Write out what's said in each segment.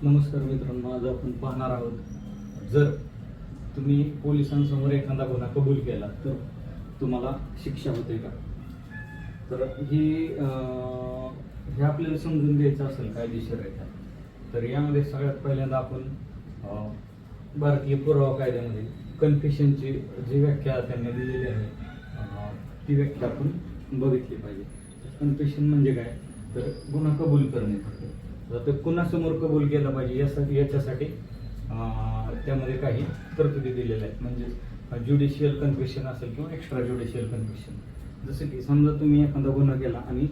नमस्कार मित्रांनो, आज आपण पाहणार आहोत जर तुम्ही पोलिसांसमोर एखादा गुन्हा कबूल केला तर तुम्हाला शिक्षा होते का. तर हे आपल्याला समजून घ्यायचं असेल कायदेशीर आहे. तर यामध्ये सगळ्यात पहिल्यांदा आपण भारतीय पुरावा कायद्यामध्ये कन्फेशनची जी व्याख्या त्यांनी दिलेली आहे ती व्याख्या आपण बघितली पाहिजे. कन्फेशन म्हणजे काय, तर गुन्हा कबूल करणे. तर कुणासमोर कबूल केला पाहिजे याच्यासाठी त्यामध्ये काही तरतुदी दिलेल्या आहेत. म्हणजे ज्युडिशियल कन्फेशन असेल किंवा एक्स्ट्रा ज्युडिशियल कन्फेशन. जसं की समजा तुम्ही एखादा गुन्हा केला आणि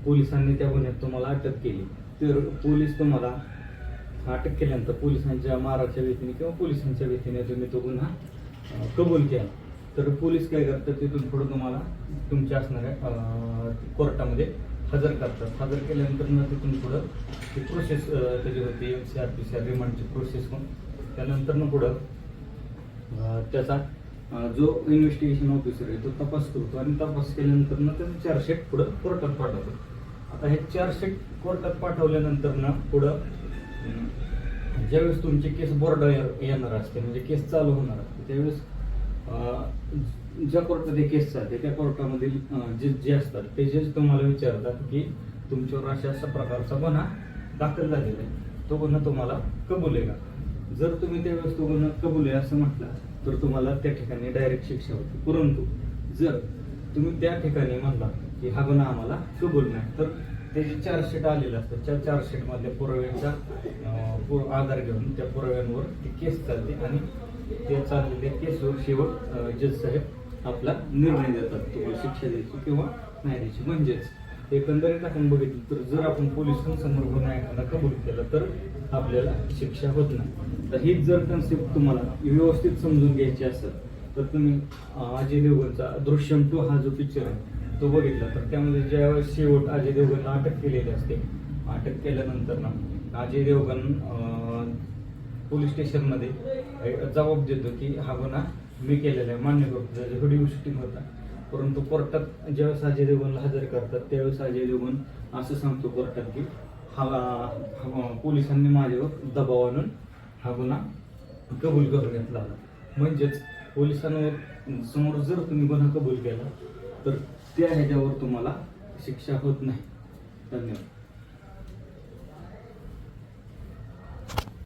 पोलिसांनी त्या गुन्ह्यात तुम्हाला अटक केली, तर पोलीस तुम्हाला अटक केल्यानंतर पोलिसांच्या माराच्या भीतीने किंवा पोलिसांच्या भीतीने तुम्ही तो गुन्हा कबूल केला, तर पोलीस काय करतात, तिथून पुढे तुम्हाला तुमच्या असणाऱ्या कोर्टामध्ये हजर करतात. हजर केल्यानंतर तिथून पुढं ती प्रोसेस त्याची होती CR रिमांडची प्रोसेस होऊन त्यानंतर पुढं त्याचा जो इन्व्हेस्टिगेशन ऑफिसर आहे तो तपास करतो आणि तपास केल्यानंतर त्याचं चार्जशीट पुढं कोर्टात पाठवतो. आता हे चार्जशीट कोर्टात पाठवल्यानंतर पुढं ज्यावेळेस तुमची केस बोर्ड येणार असते, म्हणजे केस चालू होणार असते, त्यावेळेस ज्या कोर्टात हे केस चालते त्या कोर्टामधील जे असतात ते जज तुम्हाला विचारतात की तुमच्यावर अशा प्रकारचा गुन्हा दाखल झालेला आहे, तो गुन्हा तुम्हाला कबूल आहे का. जर तुम्ही त्यावेळेस तो गुन्हा कबूल आहे असं म्हटलं तर तुम्हाला त्या ठिकाणी डायरेक्ट शिक्षा होती. परंतु जर तुम्ही त्या ठिकाणी म्हणला की हा गुन्हा आम्हाला कबूल नाही, तर त्याची चार्जशीट आलेलं असतं. त्या चार्जशीटमधल्या पुराव्यांचा आधार घेऊन त्या पुराव्यांवर ती केस चालते आणि त्या चाललेल्या केसवर शेवट जज साहेब आपला निर्णय देतात, तुम्हाला शिक्षा द्यायची किंवा नाही द्यायची. म्हणजेच एकंदरीत आपण बघितलं तर जर आपण पोलिसांसमोर गुन्हा एखादा कबूल केला तर आपल्याला शिक्षा होत नाही. तर हीच जर कन्सेप्ट तुम्हाला व्यवस्थित समजून घ्यायची असेल तर तुम्ही अजय देवगणचा दृश्यम 2 हा जो पिक्चर आहे तो बघितला, तर त्यामध्ये ज्यावेळेस शेवट अजय देवगणला अटक केलेली असते, अटक केल्यानंतर अजय देवगण पोलीस स्टेशनमध्ये जबाब देतो की हा गुन्हा मी केलेला आहे, मान्य करतो, त्याचा व्हिडिओ शूटिंग होता. परंतु कोर्टात ज्यावेळेस अजय देवगणला हजर करतात त्यावेळेस अजय देवगण असं सांगतो कोर्टात की पोलिसांनी माझ्यावर दबाव आणून हा गुन्हा कबूल करून घेतला. म्हणजेच पोलिसांवर समोर जर तुम्ही गुन्हा कबूल केला तर त्या ह्याच्यावर तुम्हाला शिक्षा होत नाही. धन्यवाद.